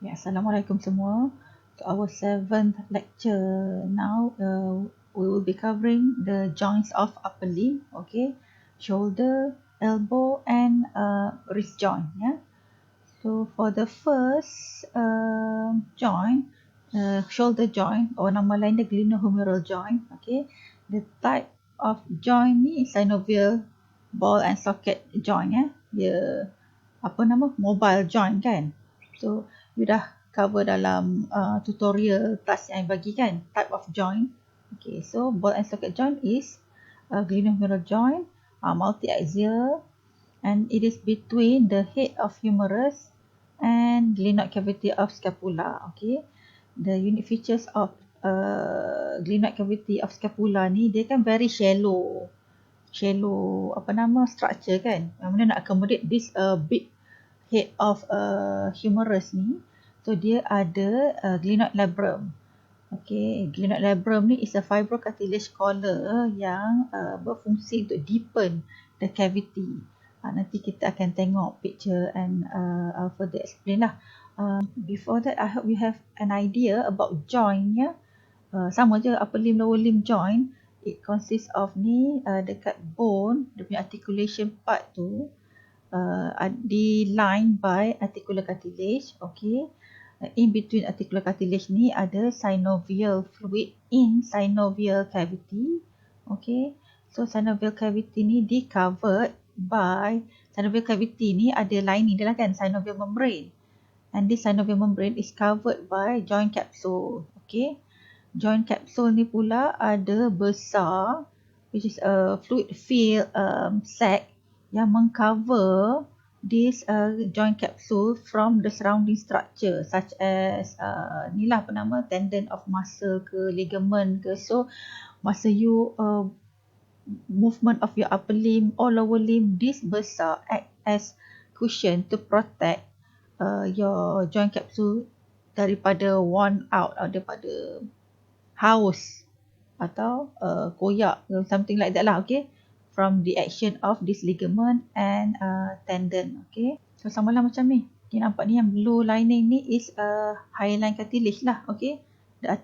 Ya, Assalamualaikum semua. So our seventh lecture now, we will be covering the joints of upper limb, okay, shoulder, elbow, and wrist joint. Yeah. So for the first joint, shoulder joint, or nama lain dia glenohumeral joint, okay. The type of joint ni synovial ball and socket joint, ya. Dia apa nama mobile joint kan. So you dah cover dalam tutorial class yang bagi kan, type of joint. Okay, so ball and socket joint is a glenohumeral joint, multi-axial, and it is between the head of humerus and glenoid cavity of scapula. Okay, the unique features of glenoid cavity of scapula ni, dia kan very shallow apa nama structure kan, yang mana nak accommodate this big head of humerus ni. So dia ada glenoid labrum. Okay, glenoid labrum ni is a fibrocartilage collar yang berfungsi untuk deepen the cavity. Nanti kita akan tengok picture and I'll further explain lah. Before that, I hope you have an idea about joint ya. Sama je upper limb, lower limb joint. It consists of ni dekat bone, dia punya articulation part tu di-line by articular cartilage. Okay. In between articular cartilage ni ada synovial fluid in synovial cavity. Okay. So synovial cavity ni di-covered by, synovial cavity ni ada lining dia lah kan, synovial membrane. And this synovial membrane is covered by joint capsule. Okay. Joint capsule ni pula ada besar, which is a fluid filled sac yang mengcover this joint capsule from the surrounding structure such as ni lah apa nama, tendon of muscle ke ligament ke. So masa you movement of your upper limb or lower limb, this besar act as cushion to protect your joint capsule daripada worn out, daripada haus atau koyak, something like that lah. Okay, from the action of this ligament and tendon. Okay, so sama lah macam ni. Okay, nampak ni yang blue lining ni is hyaline cartilage lah. Okay, the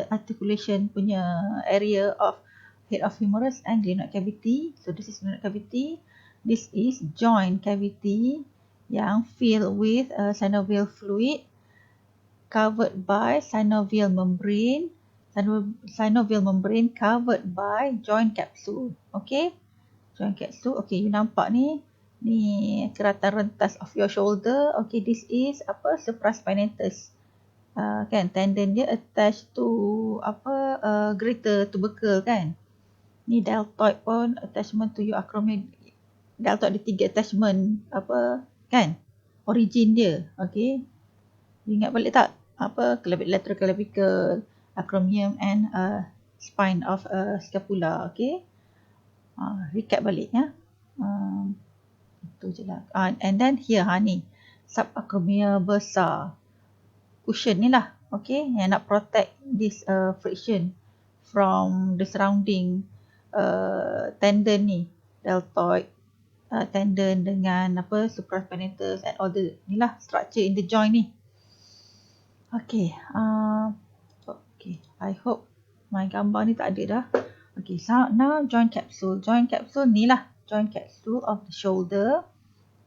articulation punya area of head of humerus and glenoid cavity. So this is glenoid cavity. This is joint cavity yang filled with synovial fluid covered by synovial membrane. Synovial membrane covered by joint capsule. Okay, joint capsule. Okay, you nampak ni keratan rentas of your shoulder. Okay, this is apa, supraspinatus. Kan, tendon dia attached to apa, greater tubercle kan. Ni deltoid pun attachment to your acromion. Deltoid ada 3 attachment apa kan, origin dia. Okay, you ingat balik tak apa, lateral clavicle, acromion and spine of scapula. Okay, recap balik ya. Itu je lah. And then here ni subacromial besar, cushion ni lah. Okay, yang nak protect this friction from the surrounding tendon ni, deltoid tendon dengan apa, supraspinatus and all the ni lah structure in the joint ni. Okay, okay, I hope my gambar ni tak ada dah. Okay, so now joint capsule. Joint capsule ni lah, joint capsule of the shoulder.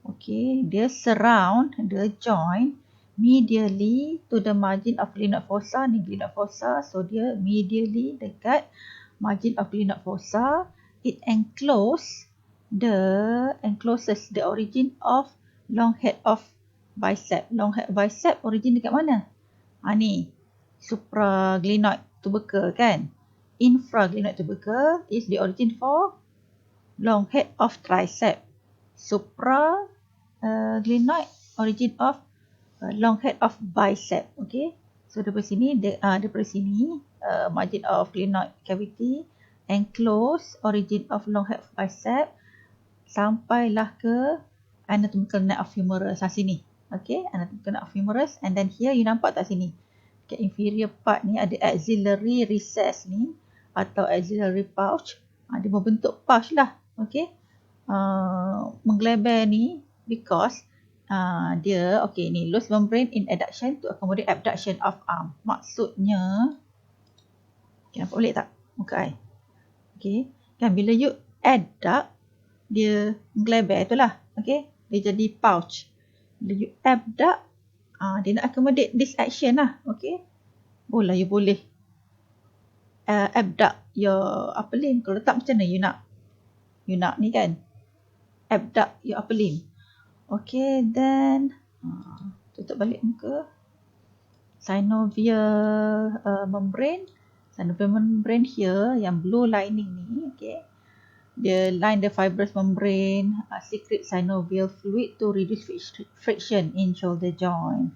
Okay, dia surround the joint medially to the margin of glenoid fossa. Ni glenoid fossa, so dia medially dekat margin of glenoid fossa. It encloses the origin of long head of bicep. Long head bicep origin dekat mana? Ni supraglenoid tubercle kan. Infraglenoid tubercle is the origin for long head of tricep. Supraglenoid origin of long head of bicep. Okay, so daripada sini margin of glenoid cavity, enclose origin of long head of bicep, sampailah ke anatomical neck of humerus sini. Okay, anatomical neck of humerus. And then here you nampak tak sini, ke inferior part ni ada axillary recess ni atau axillary pouch. Dia membentuk pouch lah. Okay, menggeleber ni because dia okey ni loose membrane in adduction to accommodate abduction of arm. Maksudnya nampak boleh tak muka I? Okey, kan bila you adduct dia geleber tu lah. Okey, dia jadi pouch. Bila you abduct dia nak accommodate this action lah. Okey, you boleh abduct your upper limb. Kalau tak macam mana you nak ni kan, abduct your upper limb. Okay, then tutup balik muka. Synovial membrane. Synovial membrane here, yang blue lining ni, okay. Dia line the fibrous membrane, secrete synovial fluid to reduce friction in shoulder joint.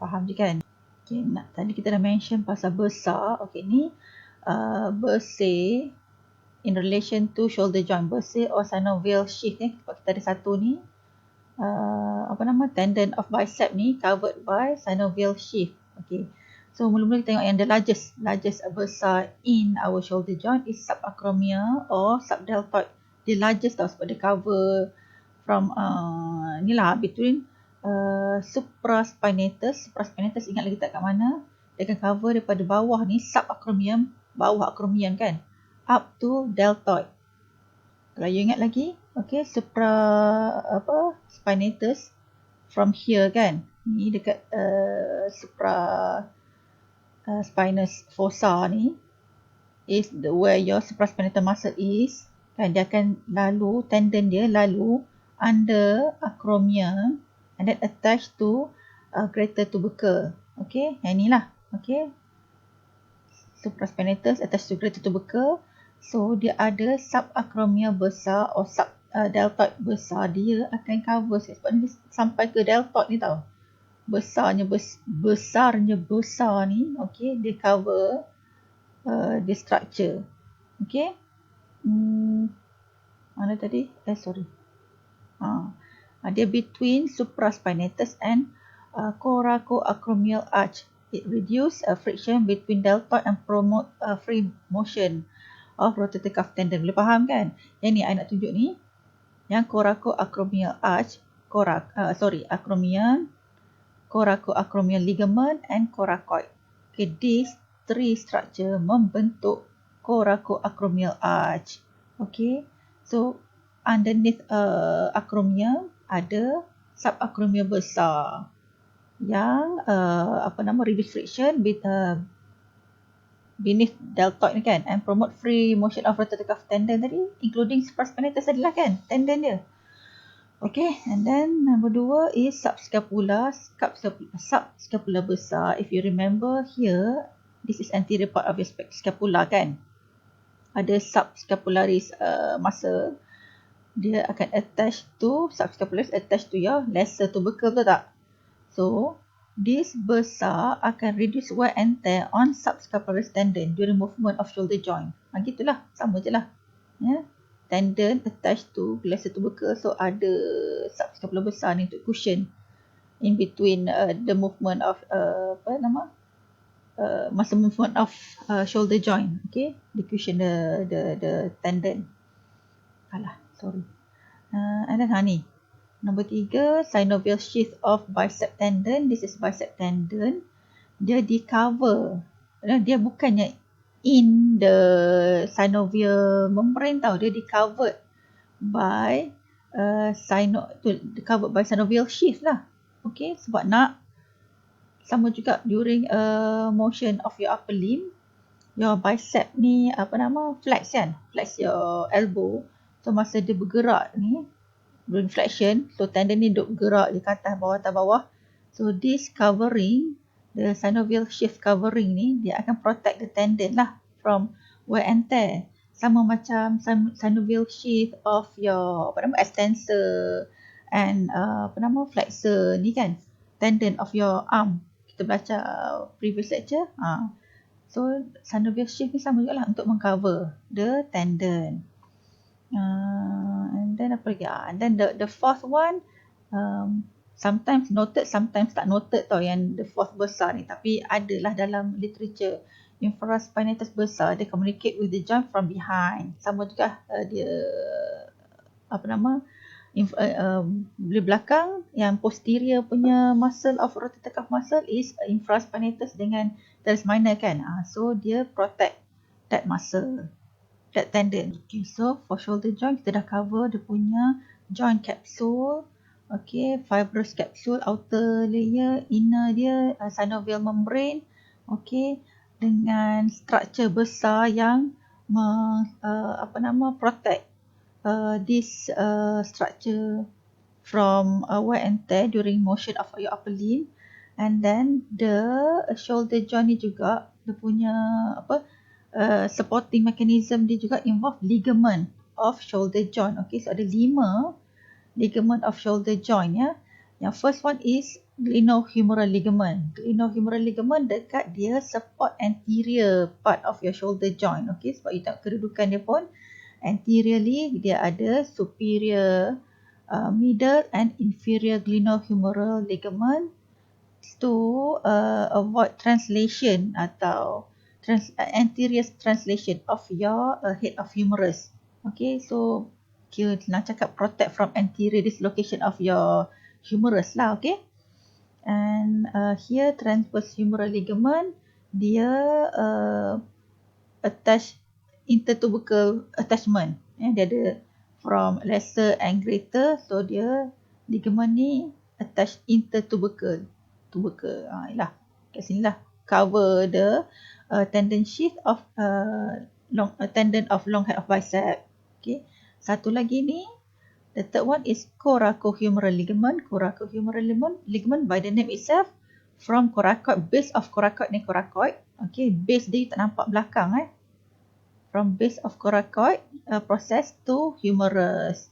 Faham je kan? Okay, tadi kita dah mention pasal besar. Okay, ni bersih in relation to shoulder joint. Bersih or synovial sheath ni. Kita ada satu ni. Tendon of bicep ni covered by synovial sheath. Okay. So mula-mula kita tengok yang the largest besar in our shoulder joint is subacromial or subdeltoid. The largest tau sebab dia cover from ni lah between supraspinatus. Supraspinatus ingat lagi tak kat mana? Dia akan cover daripada bawah ni subacromium, bawah acromium kan, up to deltoid. Kalau you ingat lagi, okay, spinatus from here kan, ni dekat spinous fossa ni is where your supraspinatal muscle is kan. Dia akan lalu, tendon dia lalu under acromion and then attached to greater tubercle. Okay, yang ni lah. Okay, supraspinatus attached to greater tubercle. So dia ada subacromial besar or deltoid besar, dia akan cover sebab dia sampai ke deltoid ni tau. Besarnya besar ni, okay, dia cover the structure. Okay. Mana tadi? Dia between supraspinatus and coracoacromial arch. It reduce friction between deltoid and promote free motion of rotator cuff tendon. Boleh faham kan? Yang ni I nak tunjuk ni. Yang coracoacromial arch, acromion, coracoacromial ligament and coracoid. Okay, these three structure membentuk coracoacromial arch. Okay, so underneath acromion ada subacromial besar yang reduce friction beneath deltoid ni kan, and promote free motion of rotator cuff tendon tadi, including supraspinatus tadi lah kan, tendon dia. Okay, and then number 2 is subscapular besar. If you remember here, this is anterior part of your scapula kan. Ada subscapularis muscle. Dia akan subscapularis attach to your lesser tubercle, betul tak? So, this besar akan reduce wear and tear on subscapularis tendon during movement of shoulder joint. Gitulah, sama je lah. Yeah. Tendon attached to lesser tubercle, so ada subscapular besar ni untuk cushion in between the movement of masa movement of shoulder joint. Okay, the cushion the tendon. And then ni number 3, synovial sheath of bicep tendon. This is bicep tendon. Dia di cover. Dia bukannya in the synovial membrane tau. Dia di covered by synovial sheath lah. Okay, sebab nak sama juga during motion of your upper limb, your bicep ni flex kan, flex your elbow. So masa dia bergerak ni during flexion, so tendon ni duk gerak je ke atas bawah. So this covering, the synovial sheath covering ni, dia akan protect the tendon lah from wear and tear. Sama macam synovial sheath of your extensor and flexor ni kan, tendon of your arm. Kita belajar previous lecture. So synovial sheath ni sama juga lah untuk mengcover the tendon. And then apa lagi? And then the fourth one, sometimes noted, sometimes tak noted tau yang the fourth besar ni. Tapi adalah dalam literature. Infraspinatus besar, dia communicate with the joint from behind. Sama juga dia Di belakang yang posterior punya muscle of rotator cuff muscle is infraspinatus dengan teres minor kan. So dia protect that muscle, that tendon. Okay, so for shoulder joint kita dah cover dia punya joint capsule. Okay, fibrous capsule, outer layer, inner dia synovial membrane. Okay, dengan structure besar yang protect this structure from wear and tear during motion of your upper limb. And then the shoulder joint ni juga dia punya supporting mechanism dia juga involve ligament of shoulder joint. Okay, so ada 5 ligament of shoulder joint ya. Yang first one is glenohumeral ligament. Glenohumeral ligament dekat dia support anterior part of your shoulder joint. Okay, sebab you tengok kedudukan dia pun anteriorly dia ada superior, middle and inferior glenohumeral ligament to avoid translation atau anterior translation of your head of humerus. Okay, so kita nak cakap protect from anterior dislocation of your humerus lah. Okay, and here transverse humeral ligament dia attach intertubercle attachment. Dia ada from lesser and greater, so dia ligament ni attach intertubercle. Yalah, kat sini lah cover the tendon sheath of tendon of long head of bicep. Okay, satu lagi ni, the third one is coracohumeral ligament. Coracohumeral ligament by the name itself, from coracoid, base of coracoid ni coracoid. Okay, base dia tak nampak belakang From base of coracoid process to humerus.